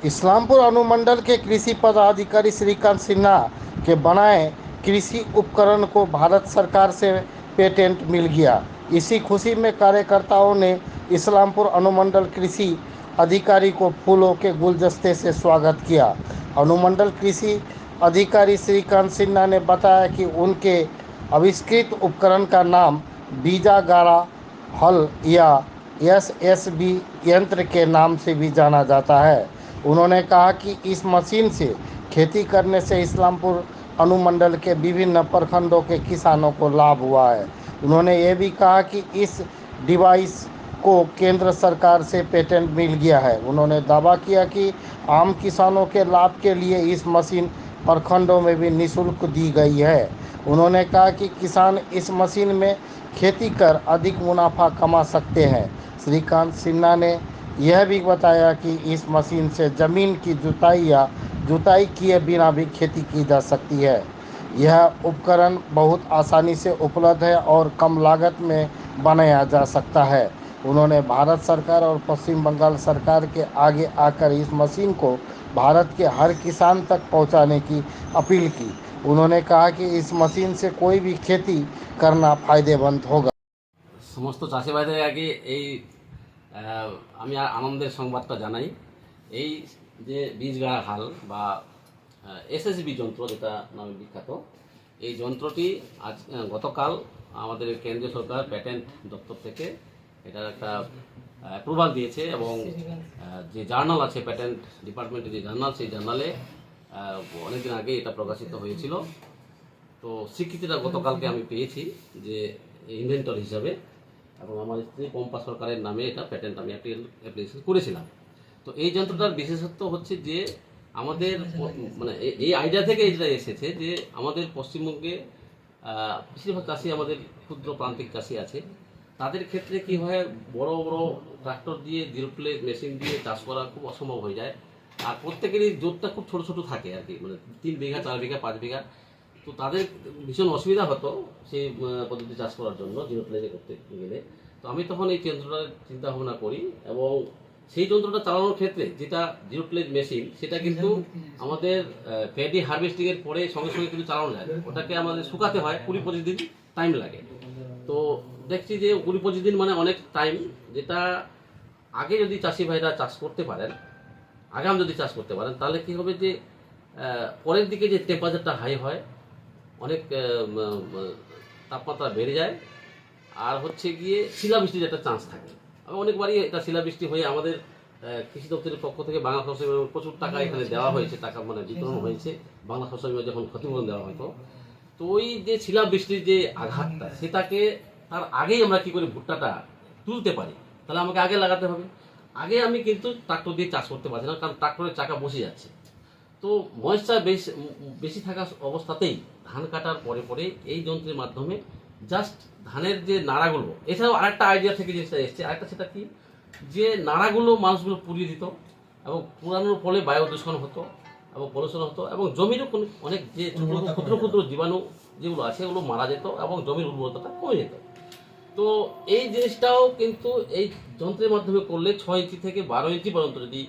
इस्लामपुर अनुमंडल के कृषि पदाधिकारी श्रीकांत सिन्हा के बनाए कृषि उपकरण को भारत सरकार से पेटेंट मिल गया। इसी खुशी में कार्यकर्ताओं ने इस्लामपुर अनुमंडल कृषि अधिकारी को फूलों के गुलदस्ते से स्वागत किया। अनुमंडल कृषि अधिकारी श्रीकांत सिन्हा ने बताया कि उनके आविष्कृत उपकरण का नाम बीजा गाड़ा हल या एसएसबी यंत्र के नाम से भी जाना जाता है। उन्होंने कहा कि इस मशीन से खेती करने से इस्लामपुर अनुमंडल के विभिन्न प्रखंडों के किसानों को लाभ हुआ है। उन्होंने ये भी कहा कि इस डिवाइस को केंद्र सरकार से पेटेंट मिल गया है। उन्होंने दावा किया कि आम किसानों के लाभ के लिए इस मशीन प्रखंडों में भी निःशुल्क दी गई है। उन्होंने कहा कि किसान इस मशीन में खेती कर अधिक मुनाफा कमा सकते हैं। श्रीकांत सिन्हा ने यह भी बताया कि इस मशीन से ज़मीन की जुताई किए बिना भी खेती की जा सकती है। यह उपकरण बहुत आसानी से उपलब्ध है और कम लागत में बनाया जा सकता है। उन्होंने भारत सरकार और पश्चिम बंगाल सरकार के आगे आकर इस मशीन को भारत के हर किसान तक पहुंचाने की अपील की। उन्होंने कहा कि इस मशीन से कोई भी खेती करना फायदेमंद होगा। সমস্ত চাষি ভাইদের আগে এই আমি আনন্দের সংবাদটা জানাই। এই যে বীজ গাড়া হাল বা এসএসবি যন্ত্র যেটা নামে বিখ্যাত, এই যন্ত্রটি আজ গতকাল আমাদের কেন্দ্রীয় সরকার প্যাটেন্ট দপ্তর থেকে এটার একটা অ্যাপ্রুভাল দিয়েছে এবং যে জার্নাল আছে প্যাটেন্ট ডিপার্টমেন্টের যে জার্নাল, সেই জার্নালে অনেকদিন আগে এটা প্রকাশিত হয়েছিল। তো স্বীকৃতিটা গতকালকে আমি পেয়েছি যে ইনভেন্টর হিসাবে, এবং আমার স্ত্রী পম্পা সরকারের নামে এটা প্যাটেন্ট আমি অ্যাপ্লিকেশন করেছিলাম। তো এই যন্ত্রটার বিশেষত্ব হচ্ছে যে আমাদের মানে এই আইডিয়া থেকে এটা এসেছে যে আমাদের পশ্চিমবঙ্গে বেশিরভাগ চাষি আমাদের ক্ষুদ্র প্রান্তিক চাষি আছে, তাদের ক্ষেত্রে কি হয়, বড় বড় ট্রাক্টর দিয়ে জিরো প্লেট মেশিন দিয়ে চাষ করা খুব অসম্ভব হয়ে যায়। আর প্রত্যেকেরই জোরটা খুব ছোট ছোট থাকে আর কি, মানে 3 বিঘা 4 বিঘা 5 বিঘা। তো তাদের ভীষণ অসুবিধা হতো সেই পদ্ধতি চাষ করার জন্য জিরো প্লেনে করতে গেলে। তো আমি তখন এই যন্ত্রটার চিন্তা ভাবনা করি এবং সেই যন্ত্রটা চালানোর ক্ষেত্রে যেটা জিরো প্লেট মেশিন, সেটা কিন্তু আমাদের প্যাডি হারভেস্টিংয়ের পরে সঙ্গে সঙ্গে কিন্তু চালানো যায়। ওটাকে আমাদের শুকাতে হয়, 20-25 দিন টাইম লাগে। তো দেখছি যে 20-25 দিন মানে অনেক টাইম, যেটা আগে যদি চাষি ভাইরা চাষ করতে পারেন, আগাম যদি চাষ করতে পারেন, তাহলে কি হবে যে পরের দিকে যে টেম্পারেচারটা হাই হয়, অনেক তাপমাত্রা বেড়ে যায়, আর হচ্ছে গিয়ে শিলাবৃষ্টির একটা চান্স থাকে। আমি অনেকবারই এটা শিলাবৃষ্টি হয়ে আমাদের কৃষি দপ্তরের পক্ষ থেকে বাংলা শস্য বিমা প্রচুর টাকা এখানে দেওয়া হয়েছে, টাকা মানে বিতরণ হয়েছে বাংলা শস্য বিমা যখন ক্ষতিপূরণ দেওয়া হতো। তো ওই যে শিলাবৃষ্টির যে আঘাতটা, সেটাকে তার আগেই আমরা কি করে ভুট্টাটা তুলতে পারি, তাহলে আমাকে আগে লাগাতে হবে। আগে আমি কিন্তু ট্রাক্টর দিয়ে চাষ করতে পারছি না, কারণ ট্রাক্টরের চাকা বসে যাচ্ছে। তো ময়েশ্চার বেশি থাকা অবস্থাতেই ধান কাটার পরে পরে এই যন্ত্রের মাধ্যমে জাস্ট ধানের যে নাড়াগুলো, এছাড়াও আরেকটা আইডিয়া থেকে যেটা এসছে, আরেকটা সেটা কি, যে নাড়াগুলো মানুষগুলো পুড়িয়ে দিত এবং পুরানোর ফলে বায়ু দূষণ হতো এবং পলিউশন হতো এবং জমির অনেক যে ক্ষুদ্র ক্ষুদ্র জীবাণু যেগুলো আছে এগুলো মারা যেত এবং জমির উর্বরতাটা কমে যেত। তো এই জিনিসটাও কিন্তু এই যন্ত্রের মাধ্যমে করলে 6 ইঞ্চি থেকে 12 ইঞ্চি পর্যন্ত যদি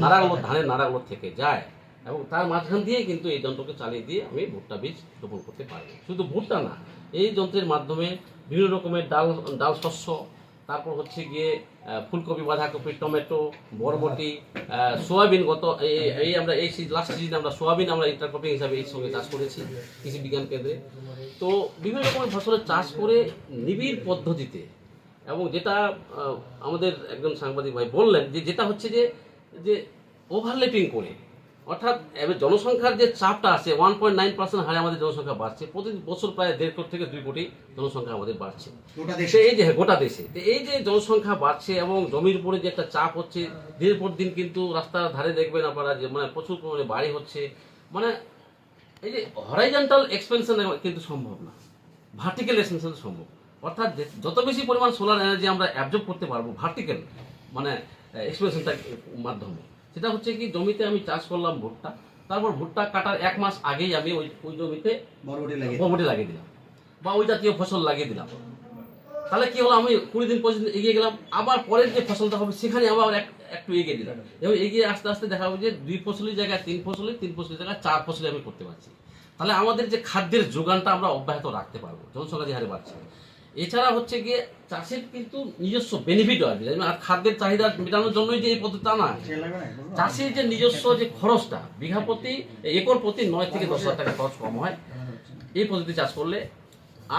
নাড়াগুলো ধানের নাড়াগুলো থেকে যায়, এবং তার মাঝখান দিয়ে কিন্তু এই যন্ত্রকে চালিয়ে দিয়ে আমি ভুট্টা বীজ রোপণ করতে পারবো। শুধু ভুট্টা না, এই যন্ত্রের মাধ্যমে বিভিন্ন রকমের ডাল শস্য, তারপর হচ্ছে গিয়ে ফুলকপি, বাঁধাকপি, টমেটো, বরবটি, সোয়াবিন, আমরা এই লাস্ট সিজনে আমরা সোয়াবিন আমরা ইন্টারক্রপিং হিসাবে এই সঙ্গে চাষ করেছি কৃষি বিজ্ঞান কেন্দ্রে। তো বিভিন্ন রকমের ফসলের চাষ করে নিবিড় পদ্ধতিতে, এবং যেটা আমাদের একজন সাংবাদিক ভাই বললেন যে যেটা হচ্ছে যে ওভারল্যাপিং করে, অর্থাৎ এবার জনসংখ্যার যে চাপটা আছে 1.9% হারে আমাদের জনসংখ্যা বাড়ছে, প্রতি বছর প্রায় 1.5 কোটি থেকে 2 কোটি জনসংখ্যা আমাদের বাড়ছে এই যে গোটা দেশে। এই যে জনসংখ্যা বাড়ছে এবং জমির উপরে যে একটা চাপ হচ্ছে, দিনের পর দিন কিন্তু রাস্তার ধারে দেখবেন আপনারা যে মানে প্রচুর পরিমাণে বাড়ি হচ্ছে, মানে এই যে হরাইজন্টাল এক্সপেনশন কিন্তু সম্ভব না, ভার্টিক্যাল এক্সপেনশন সম্ভব। অর্থাৎ যত বেশি পরিমাণ সোলার এনার্জি আমরা অ্যাবজর্ব করতে পারবো ভার্টিক্যাল মানে এক্সপেনশনটার মাধ্যমে, সেটা হচ্ছে কি, জমিতে আমি চাষ করলাম ভুট্টা, তারপর ভুট্টা কাটার 1 মাস আগেই আমি ওই জমিতে বরবটি লাগিয়ে দিলাম বা ওই জাতীয় ফসল লাগিয়ে দিলাম। তাহলে কি হলো, আমি 20 দিন 25 দিন এগিয়ে গেলাম, আবার পরের যে ফসলটা হবে সেখানে আবার একটু এগিয়ে দিলাম, এবং এগিয়ে আস্তে আস্তে দেখা যাবে যে 2 ফসলের জায়গায় 3 ফসলি, 3 ফসলের জায়গায় 4 ফসলি আমি করতে পারছি। তাহলে আমাদের যে খাদ্যের যোগানটা আমরা অব্যাহত রাখতে পারবো, জনসংখ্যা যে হারে বাড়ছে। এছাড়া হচ্ছে গিয়ে চাষের কিন্তু নিজস্ব বেনিফিট আছে, আর খাদ্যের চাহিদা মেটানোর জন্যই যে এই পদ্ধতি তা না, চাষির যে নিজস্ব যে খরচটা বিঘা প্রতি, একর প্রতি 9 থেকে 10 হাজার টাকা খরচ কম হয় এই পদ্ধতি চাষ করলে।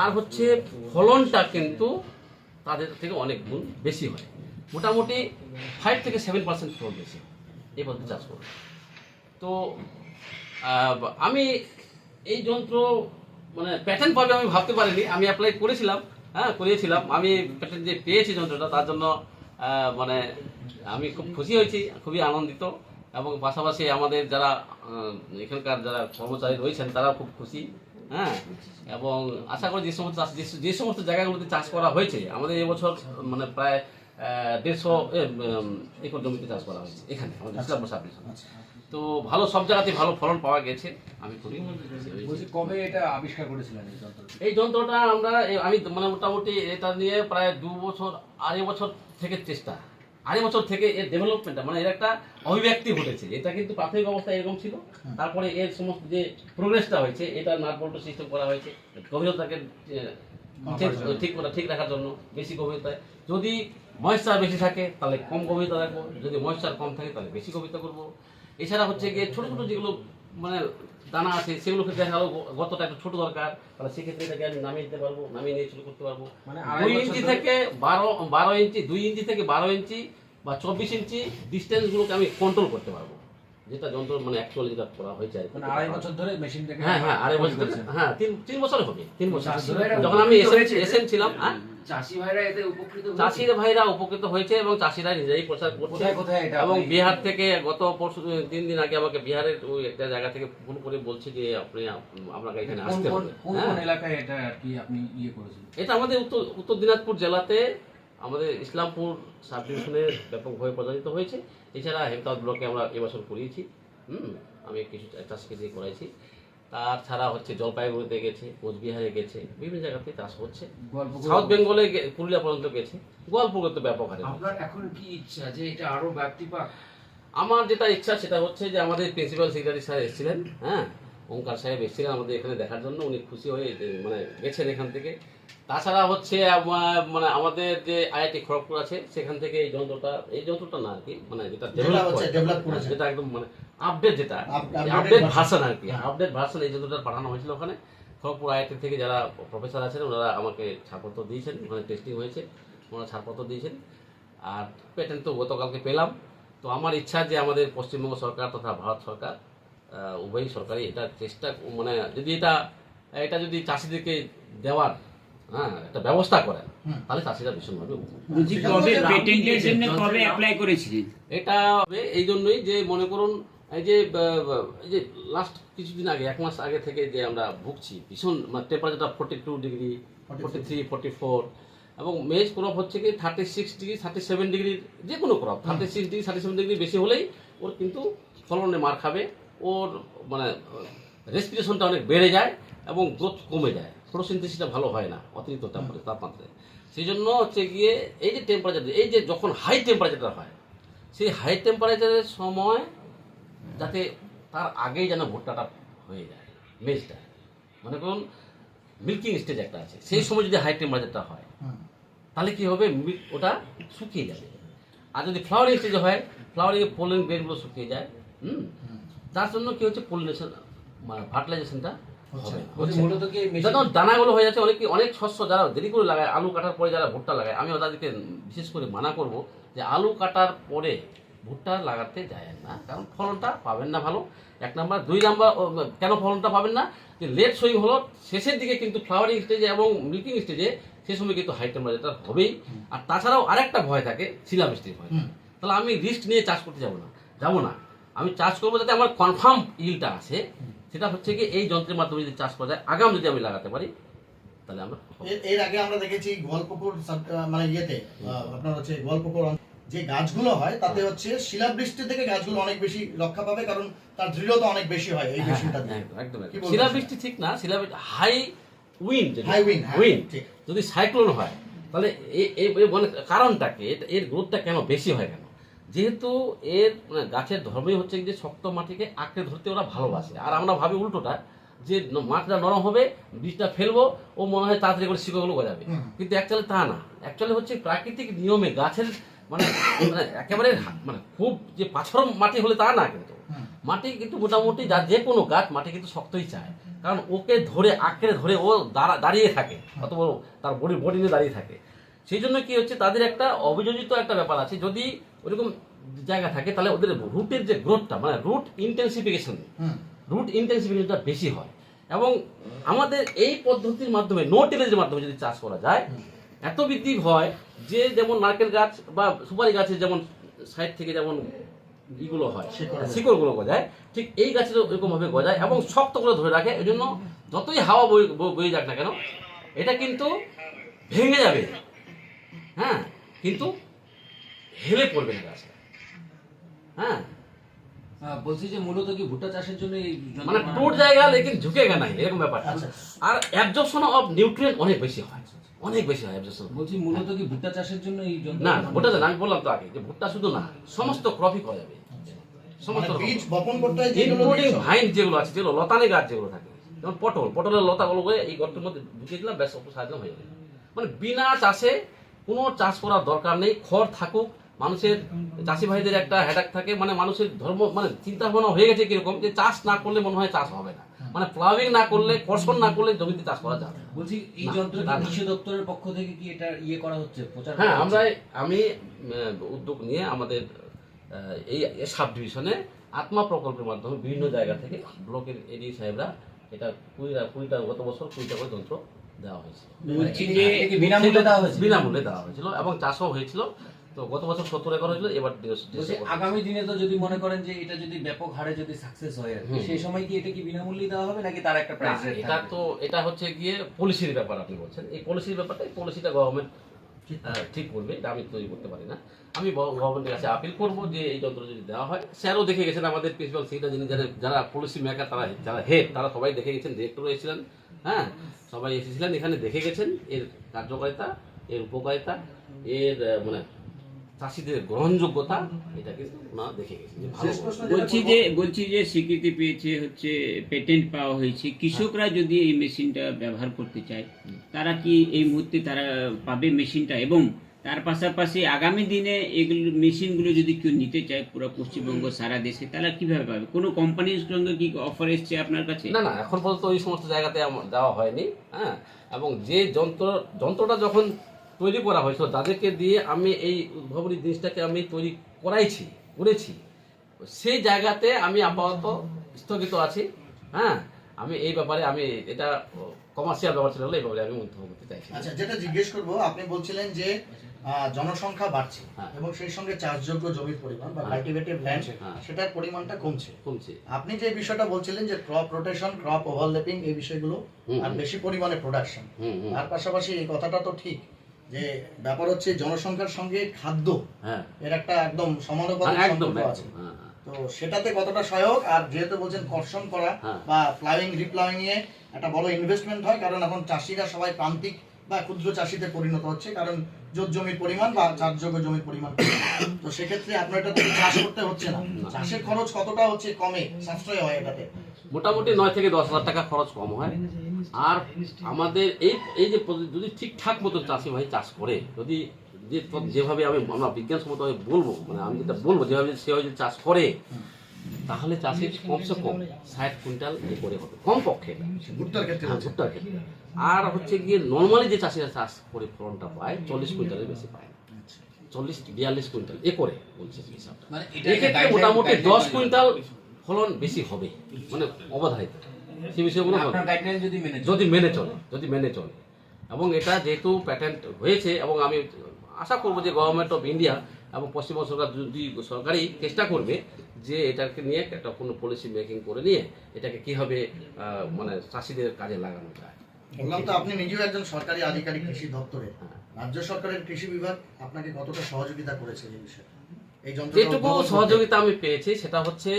আর হচ্ছে ফলনটা কিন্তু তাদের থেকে অনেক গুণ বেশি হয়, মোটামুটি 5 থেকে 7% ফলন বেশি এই পদ্ধতি চাষ করলে। তো আমি এই যন্ত্র মানে প্যাটার্ন পাবে আমি ভাবতে পারিনি, আমি অ্যাপ্লাই করেছিলাম, করিয়েছিলাম, আমি প্যাটার্ন যে পেয়েছি যন্ত্রটা তার জন্য মানে আমি খুব খুশি হয়েছি, খুবই আনন্দিত, এবং পাশাপাশি আমাদের যারা এখানকার যারা কর্মচারী রয়েছেন তারাও খুব খুশি। এবং আশা করি যে সমস্ত জায়গাগুলোতে চাষ করা হয়েছে আমাদের এবছর মানে প্রায় 150 একর জমিতে চাষ করা হয়েছে এখানে আমাদের ইসলামপুর সাব ডিভিশনে। তো ভালো, সব জায়গাতেই ভালো ফলন পাওয়া গেছে। আমি খুবই কবে এটা আবিষ্কার করেছিলেন এই যন্ত্রটা? আমি মানে মোটামুটি এটা নিয়ে প্রায় 2 বছর, 2.5 বছর থেকে চেষ্টা, 2.5 বছর থেকে এর ডেভেলপমেন্টটা মানে এর একটা অভিব্যক্তি ঘটেছে। এটা কিন্তু প্রাথমিক অবস্থায় এরকম ছিল, তারপরে এর সমস্ত যে প্রোগ্রেসটা হয়েছে, এটা নাট বল্টু সিস্টেম করা হয়েছে গভীরতাকে ঠিক রাখার জন্য। বেশি গভীরতায় যদি ময়েশ্চার বেশি থাকে তাহলে কম গভীরতা রাখবো, যদি ময়েশ্চার কম থাকে তাহলে বেশি গভীরতা করবো। এছাড়া হচ্ছে গিয়ে ছোট ছোট যেগুলো মানে দানা আছে সেগুলোকে দেখা গেল গতটা একটু ছোট দরকার, তাহলে সেক্ষেত্রে এটাকে আমি নামিয়ে দিতে পারবো, নামিয়ে নিয়ে শুরু করতে পারবো। 2 ইঞ্চি থেকে 12 ইঞ্চি, 2 ইঞ্চি থেকে 12 ইঞ্চি বা 24 ইঞ্চি ডিস্টেন্স গুলোকে আমি কন্ট্রোল করতে পারবো, যেটা যন্ত্র মানে অ্যাকচুয়ালি যেটা করা হয়েছে আর কি। 2.5 বছর ধরে মেশিনটাকে 2.5 বছর ধরে, 3 বছর হবে, 3 বছর যখন আমি এসএন ছিলাম। চাষিরা ভাইরা উপকৃত হয়েছে এবং চাষিরা নিজেই প্রচার করছে। এবং বিহার থেকে গত পরশু 3 দিন আগে আমাকে বিহারের ওই একটা জায়গা থেকে ফোন করে বলছে যে আপনাকে এখানে আসতে হবে। কোন এলাকায় এটা কি আপনি করেছেন? এটা আমাদের উত্তর দিনাজপুর জেলাতে আমাদের ইসলামপুর সাব ডিভিশনে ব্যাপকভাবে প্রচারিত হয়েছে। এছাড়া হেমতাবাদ ব্লকে আমরা এবছর করিয়েছি, আমি কিছু চাষকে দিয়ে করাইছি। তাছাড়া হচ্ছে জলপাইগুড়িতে গেছে, কোচবিহারে গেছে, বিভিন্ন জায়গাতে চাষ হচ্ছে, সাউথ বেঙ্গলে পুরুলিয়া পর্যন্ত গেছে, গোয়ালপুরে তো ব্যাপক হারে। আপনার এখন কি ইচ্ছা যে এটা আরো ব্যাপ্তি পাক? আমার যেটা ইচ্ছা সেটা হচ্ছে যে আমাদের প্রিন্সিপাল সেক্রেটারি স্যার এসেছিলেন, ওঙ্কার সাহেব এসেছিলেন আমাদের এখানে দেখার জন্য, উনি খুশি হয়ে মানে গেছেন এখান থেকে। তাছাড়া হচ্ছে মানে আমাদের যে আইআইটি খড়গপুর আছে সেখান থেকে এই যন্ত্রটা না আর কি, মানে যেটা ডেভেলপ করেছে, যেটা একদম মানে আপডেট, যেটা আপডেট ভার্সন আর কি, আপডেট ভার্সন এই যন্ত্রটা পাঠানো হয়েছিল ওখানে। খড়গপুর আইআইটি থেকে যারা প্রফেসর আছেন ওনারা আমাকে ছাড়পত্র দিয়েছেন, ওখানে টেস্টিং হয়েছে, ওনারা ছাড়পত্র দিয়েছেন। আর পেটেন্ট তো গতকালকে পেলাম। তো আমার ইচ্ছা যে আমাদের পশ্চিমবঙ্গ সরকার তথা ভারত সরকার উভয় সরকারই এটা চেষ্টা মানে যদি এটা যদি চাষিদেরকে দেওয়ার একটা ব্যবস্থা করেন তাহলে চাষিরা ভীষণভাবে এটা এই জন্যই যে মনে করুন এই যে লাস্ট কিছুদিন আগে 1 মাস আগে থেকে যে আমরা ভুগছি ভীষণ মানে টেম্পারেচারটা 42 ডিগ্রি, 43, 44, এবং মেজ ক্রপ হচ্ছে কি 36 ডিগ্রি, 37 ডিগ্রির যে কোনো ক্রপ 36 ডিগ্রি 37 ডিগ্রি বেশি হলেই ওর কিন্তু ফলনে মার খাবে, ওর মানে রেসপিরেশনটা অনেক বেড়ে যায় এবং গ্রোথ কমে যায়, ফটোসিনথেসিসটা ভালো হয় না অতিরিক্ত তাপমাত্রায়। সেই জন্য হচ্ছে গিয়ে এই যে টেম্পারেচার, এই যে যখন হাই টেম্পারেচারটা হয় সেই হাই টেম্পারেচারের সময় যাতে তার আগেই যেন ভুট্টাটা হয়ে যায়, মেজটা মনে করুন মিল্কিং স্টেজ একটা আছে, সেই সময় যদি হাই টেম্পারেচারটা হয় তাহলে কি হবে, ওটা শুকিয়ে যাবে। আর যদি ফ্লাওয়ারিং স্টেজে হয়, ফ্লাওয়ারিং পোলেন গ্রেনগুলো শুকিয়ে যায়, তার জন্য কি হচ্ছে পলিনেশন মানে ফার্টিলাইজেশনটা যখন দানাগুলো হয়ে যাচ্ছে। অনেক শস্য যারা দেরি করে লাগায়, আলু কাটার পরে যারা ভুট্টা লাগায়, আমি ওদেরকে বিশেষ করে মানা করব যে আলু কাটার পরে ভুট্টা লাগাতে যায় না, কারণ ফলনটা পাবেন না ভালো, 1 নাম্বার। 2 নাম্বার কেন ফলনটা পাবেন না, যে লেট সোয়িং হলো শেষের দিকে কিন্তু ফ্লাওয়ারিং স্টেজে এবং মিল্কিং স্টেজে সে সময় কিন্তু হাই টেম্পারেচার হবেই। আর তাছাড়াও আরেকটা ভয় থাকে শিলাবৃষ্টির ভয়। তাহলে আমি রিস্ক নিয়ে চাষ করতে যাবো না, আমি চাষ করবো যাতে আমার কনফার্ম ইলটা আসে। সেটা হচ্ছে কি এই যন্ত্রের মাধ্যমে যদি চাষ করা যায়, আগাম যদি আমি লাগাতে পারি তাহলে আমরা এর আগে আমরা দেখেছি গোয়ালপুকুর মানে ইয়েতে আপনার হচ্ছে গোয়ালপুকুর যে গাছগুলো হয় তাতে হচ্ছে শিলাবৃষ্টি থেকে গাছগুলো অনেক বেশি রক্ষা পাবে, কারণ তার দৃঢ়তা অনেক বেশি হয় এই মেশিনটা দিয়ে। একদম শিলাবৃষ্টি ঠিক না, শিলাবৃষ্টি হাই উইন্ড, যদি সাইক্লোন হয় তাহলে মানে কারণটা কি, এর গ্রোথটা কেন বেশি হয় কেন, যেহেতু এর মানে গাছের ধর্মই হচ্ছে যে শক্ত মাটিকে আঁকড়ে ধরতে ওরা ভালোবাসে, আর আমরা ভাবি উল্টোটা যে মাটিটা নরম হবে, বীজটা ফেলবো, ও মনে হয় তাড়াতাড়ি করে শিকড়গুলো গজাবে। কিন্তু অ্যাকচুয়ালি তা না, অ্যাকচুয়ালি হচ্ছে প্রাকৃতিক নিয়মে গাছের মানে মানে একেবারে মানে খুব যে পাথর মাটি হলে তা না, কিন্তু মাটি কিন্তু মোটামুটি যে কোনো গাছ মাটি কিন্তু শক্তই চায়, কারণ ওকে ধরে আঁকড়ে ধরে ও দাঁড়িয়ে থাকে, অত বড় তার বডি নিয়ে দাঁড়িয়ে থাকে। সেই জন্য কি হচ্ছে, তাদের একটা অভিযোজিত একটা ব্যাপার আছে, যদি ওরকম জায়গা থাকে তাহলে ওদের রুটের যে গ্রোথটা মানে রুট ইন্টেন্সিফিকেশনটা বেশি হয়। এবং আমাদের এই পদ্ধতির মাধ্যমে নো টিলেজের মাধ্যমে যদি চাষ করা যায়, এত বৃদ্ধি হয় যে যেমন নারকেল গাছ বা সুপারি গাছের যেমন সাইড থেকে যেমন ইগুলো হয়, শিকড়গুলো গজায়, ঠিক এই গাছেরও এরকম ভাবে গজায় এবং শক্ত করে ধরে রাখে। এই জন্য যতই হাওয়া বয়ে যাক না কেন, এটা কিন্তু ভেঙে যাবে, হ্যাঁ, কিন্তু হেলে পড়বে না গাছটা। হ্যাঁ, বলছি যে মূলত কি ভুট্টা চাষের জন্য এই মানে টুট জায়গা লেকিন ঝুঁকেগা নাই, এরকম ব্যাপারটা। আর অ্যাবজর্পশন অফ নিউট্রিয়েন্ট অনেক বেশি হয়, অনেক বেশি হয় অ্যাবজর্পশন। বলছি মূলত কি ভুট্টা চাষের জন্য এই না, ভুট্টা আমি বললাম তো আগে যে ভুট্টা শুধু না, সমস্ত ক্রপই করা যাবে, সমস্ত মানে বীজ বপন করতে হয় যেগুলো ইনক্লুডিং বীজ- ভাইন যেগুলো আছে, যেগুলো লতানে গাছ যেগুলো থাকে, যেমন পটলের লতাগুলো এই গর্তের মধ্যে ঢুকিয়ে দিলাম, ব্যাস সাহায্য হয়ে যাবে। মানে বিনা চাষে কোনো চাষ করার দরকার নেই। খড় থাকুক, মানুষের চাষি ভাইদের একটা হেডাক থাকে, মানে মানুষের ধর্ম মানে চিন্তা ভাবনা হয়ে গেছে কিরকম যে চাষ না করলে মনে হয় চাষ হবে না, মানে প্লাউইং না করলে, কর্ষণ না করলে জমিতে চাষ করা যাবে না। বলছি এই না, যন্ত্র না, না। কৃষি দপ্তরের পক্ষ থেকে কি এটা করা হচ্ছে, প্রচার হ্যাঁ, করা হচ্ছে? আমি উদ্যোগ নিয়ে আমাদের এই সাব ডিভিশনে আত্মা প্রকল্পের মাধ্যমে বিভিন্ন জায়গা থেকে ব্লকের এডি সাহেবরা এটা 20টা গত বছর 20টা করে যন্ত্র দেওয়া হয়েছে, বলছি যে এটা কি বিনামূল্যে দেওয়া হয়েছে? বিনামূল্যে দেওয়া হয়েছিল এবং চাষও হয়েছিল। তো গত বছর 70 একর হয়েছিল, এবার বলছি আগামী দিনে তো যদি মনে করেন যে এটা যদি ব্যাপক হারে যদি সাকসেস হয় আর কি, হুম। সেই সময় কি এটা কি বিনামূল্যে দেওয়া হবে নাকি তার একটা প্রাইস রেট এটা তো এটা হচ্ছে গিয়ে পলিসির ব্যাপার। আপনি বলছেন এই পলিসির ব্যাপারটা, এই পলিসিটা গভর্নমেন্ট ঠিক করবে, এটা আমি তৈরি করতে পারি না। আমি গভর্নমেন্টের কাছে আপিল করবো যে এই যন্ত্র যদি দেওয়া হয়। স্যারও দেখে গেছেন, আমাদের প্রিন্সিপাল সেক্রেটারি যিনি যারা পলিসি মেকার, যারা হেড, তারা সবাই দেখে গেছেন, ডিরেক্টরও এসেছিলেন, হ্যাঁ, সবাই এসেছিলেন, এখানে দেখে গেছেন এর কার্যকারিতা, এর উপকারিতা, এর মানে চাষিদের গ্রহণযোগ্যতা, এটা কিন্তু ওনারা দেখে গেছেন যে ভালো। বলছি যে স্বীকৃতি পেয়েছে, হচ্ছে পেটেন্ট পাওয়া হয়েছে, কৃষকরা যদি এই মেশিনটা ব্যবহার করতে চায় তারা কি এই মুহূর্তে তারা পাবে মেশিনটা? এবং তার পাশাপাশি আগামী দিনে এগুলো মেশিনগুলো যদি কেউ নিতে চায় পুরো পশ্চিমবঙ্গ সারা দেশে, তারা কিভাবে পাবে? কোনো কোম্পানির সঙ্গে কি অফার এসছে আপনার কাছে? না, এখন পর্যন্ত ওই সমস্ত জায়গাতে দেওয়া হয়নি। হ্যাঁ, এবং যে যন্ত্রটা যখন তৈরি করা হয়েছিল, তাদেরকে দিয়ে আমি এই উদ্ভাবনী জিনিসটাকে আমি তৈরি করেছি, সেই জায়গাতে আমি আপাতত স্থগিত আছি। হ্যাঁ, আমি এই ব্যাপারে আমি এটা কমার্শিয়াল ব্যাপার ছিল, এই ব্যাপারে আমি মন্তব্য করতে চাইছি। আচ্ছা, যেটা জিজ্ঞেস করবো, আপনি বলছিলেন যে জনসংখ্যা বাড়ছে হ্যাঁ। এবং সেই সঙ্গে চাষযোগ্য জমির পরিমাণ বা হ্যাঁ। কাল্টিভেটেড ল্যান্ড হ্যাঁ। সেটার পরিমাণটা কমছে। কমছে। আপনি যে বিষয়টা বলছিলেন যে ক্রপ রোটেশন, ক্রপ ওভারল্যাপিং, এই বিষয়গুলো হুম, আর হুম। বেশি পরিমাণে প্রোডাকশন, হুম, হুম। তার পাশাপাশি এই কথাটা তো ঠিক যে ব্যাপার হচ্ছে জনসংখ্যার সঙ্গে খাদ্য হ্যাঁ, এর একটা একদম সমানুপাতিক একদম সম্পর্ক আছে। হ্যাঁ, তো সেটাতে কতটা সহায়ক? আর যেহেতু বলছেন কর্ষণ করা হ্যাঁ। বা প্লাউইং রিপ্লাউইং এ একটা বড় ইনভেস্টমেন্ট হয়, কারণ এখন চাষিরা সবাই প্রান্তিক বা ক্ষুদ্র চাষিতে পরিণত হচ্ছে, কারণ জোত জমির পরিমাণ বা চাষযোগ্য জমির পরিমাণ কমে। তো সেক্ষেত্রে আপনার এটা থেকে চাষ করতে হচ্ছে না, চাষের খরচ কতটা হচ্ছে কমে, সাশ্রয় হয় এটাতে? মোটামুটি 9 থেকে 10 হাজার টাকা খরচ কম হয়। আর আমাদের এই যে যদি ঠিকঠাক মতো চাষি ভাই চাষ করে, যেভাবে আমরা বিজ্ঞানসম্মতভাবে বলবো, মানে আমি যেটা বলবো যেভাবে সেভাবে যদি চাষ করে, তাহলে চাষির কমসে কম 60 কুইন্টাল করে হবে কম পক্ষে, ভুট্টার ক্ষেত্রে হ্যাঁ, হচ্ছে। ভুট্টার ক্ষেত্রে। আর হচ্ছে গিয়ে নর্মালি যে চাষিরা চাষ করে ফলনটা পায় 40 কুইন্টালের বেশি পায় না, 40-42 কুইন্টাল করে বলছে হিসাবটা। মানে এক্ষেত্রে মোটামুটি 10 কুইন্টাল ফলন বেশি হবে, মানে অবধারিত। সে বিষয়গুলো আপনার গাইডলাইন যদি মেনে চলে এবং এটা যেহেতু প্যাটেন্ট হয়েছে, এবং আমি আশা করবো যে গভর্নমেন্ট অফ ইন্ডিয়া এবং পশ্চিমবঙ্গ সরকার যদি সরকারি চেষ্টা করবে যে এটাকে নিয়ে একটা কোনো পলিসি মেকিং করে নিয়ে এটাকে কিভাবে মানে চাষিদের কাজে লাগানো যায়। বললাম তো, আপনি নিজেও একজন সরকারি আধিকারিক কৃষি দপ্তরে, হ্যাঁ। রাজ্য সরকারের কৃষি বিভাগ আপনাকে কতটা সহযোগিতা করেছে এই বিষয়ে? এই যেটুকু উদ্ভাবন করতে? সহযোগিতা আমি পেয়েছি সেটা হচ্ছে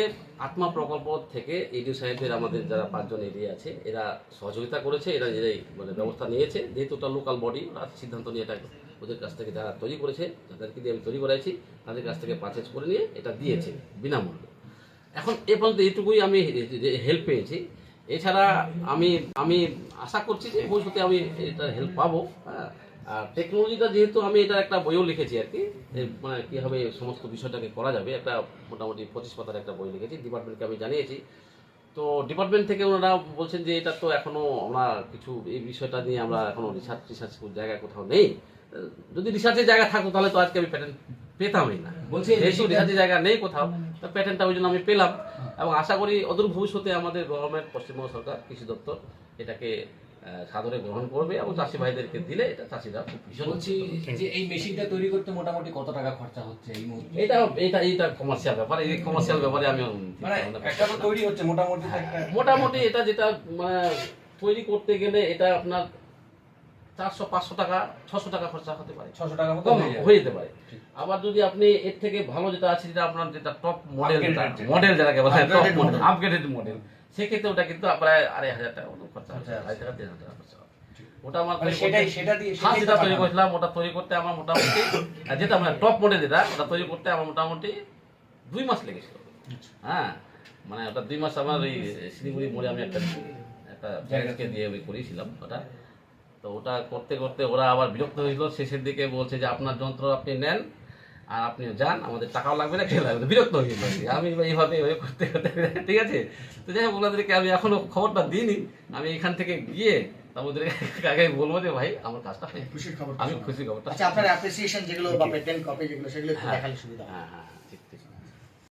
আত্মা প্রকল্প থেকে এডিও সাহেবদের, আমাদের যারা 5 জন এডি আছে, এরা সহযোগিতা করেছে, এরা নিজেরাই মানে ব্যবস্থা নিয়েছে, যেহেতু ওটা লোকাল বডি, ওরা সিদ্ধান্ত নিয়ে এটা ওদের কাছ থেকে যারা তৈরি করেছে, যাদেরকে দিয়ে আমি তৈরি করাইছি, তাদের কাছ থেকে পারচেজ করে নিয়ে এটা দিয়েছে বিনামূল্যে। এখন এ পর্যন্ত এইটুকুই আমি হেল্প পেয়েছি। এছাড়া আমি আশা করছি যে ভবিষ্যতে আমি এটার হেল্প পাবো। হ্যাঁ, আর টেকনোলজিটা যেহেতু আমি এটার একটা বইও লিখেছি আর কি, মানে কীভাবে সমস্ত বিষয়টাকে করা যাবে, একটা মোটামুটি 25 পাতার একটা বই লিখেছি, ডিপার্টমেন্টকে আমি জানিয়েছি। তো ডিপার্টমেন্ট থেকে ওনারা বলছেন যে এটা তো এখনো আমরা কিছু এই বিষয়টা নিয়ে আমরা এখনো রিসার্চ জায়গায় কোথাও নেই। যদি রিসার্চের জায়গা থাকতো তাহলে তো আজকে আমি প্যাটেন্ট পেতামই না। বলছি যেহেতু রিসার্চের জায়গা নেই কোথাও, তো প্যাটেন্টটা ওই জন্য আমি পেলাম। এবং আশা করি অদূর ভবিষ্যতে আমাদের গভর্নমেন্ট, পশ্চিমবঙ্গ সরকার কৃষি দপ্তর এটাকে সাদরে গ্রহণ করবে এবং চাষি ভাইদেরকে দিলে এটা চাষিরা খুব ভীষণ। বলছি যে এই মেশিনটা তৈরি করতে মোটামুটি কত টাকা খরচা হচ্ছে এই মুহূর্তে? এটা কমার্শিয়াল ব্যাপার। এই কমার্শিয়াল ব্যাপারে আমি মানে একটা তো তৈরি হচ্ছে মোটামুটি তো একটা মোটামুটি এটা যেটা তৈরি করতে গেলে এটা আপনার 400-500 টাকা 600 টাকা খরচা হতে পারে, 600 টাকা মতো কম হয়ে যাবে। হয়ে যেতে পারে। আবার যদি আপনি এর থেকে ভালো যেটা আছে, যেটা আপনার যেটা টপ মডেল, মডেল যেটাকে বলা হয় টপ মডেল, আপগ্রেডেড মডেল, সেক্ষেত্রে ওটা কিন্তু প্রায় 2500 টাকা মতো খরচা হবে, 2500-3000 টাকা খরচা হবে। ওটা আমার মানে সেটা দিয়ে যেটা তৈরি করেছিলাম, ওটা তৈরি করতে আমার মোটামুটি যেটা মানে টপ মডেল যেটা, ওটা তৈরি করতে আমার মোটামুটি 2 মাস লেগেছিল। হ্যাঁ, মানে ওটা 2 মাস আমার ওই শিলিগুড়ি মোড়ে আমি একটা জায়গাকে দিয়ে ওই করেছিলাম ওটা। তো ওটা করতে করতে ওরা আবার বিরক্ত হয়েছিল, শেষের দিকে বলছে যে আপনার যন্ত্র আপনি নেন আর আপনি যান, আমাদের টাকাও লাগবে না, খেয়ে লাগবে না। বিরক্ত হয়েছিল আমি এইভাবে করতে করতে, ঠিক আছে। তো যাই হোক, ওনাদেরকে আমি এখনো খবরটা দিইনি। আমি এখান থেকে গিয়ে আমাদের আগে বলবো যে ভাই আমার কাজটা খুশির খবর। আমি খুশি খবরটা। আচ্ছা, আপনার অ্যাপ্রিসিয়েশন যেগুলো বা পেটেন্ট কপি যেগুলো, সেগুলো একটু দেখালে সুবিধা হয়। হ্যাঁ হ্যাঁ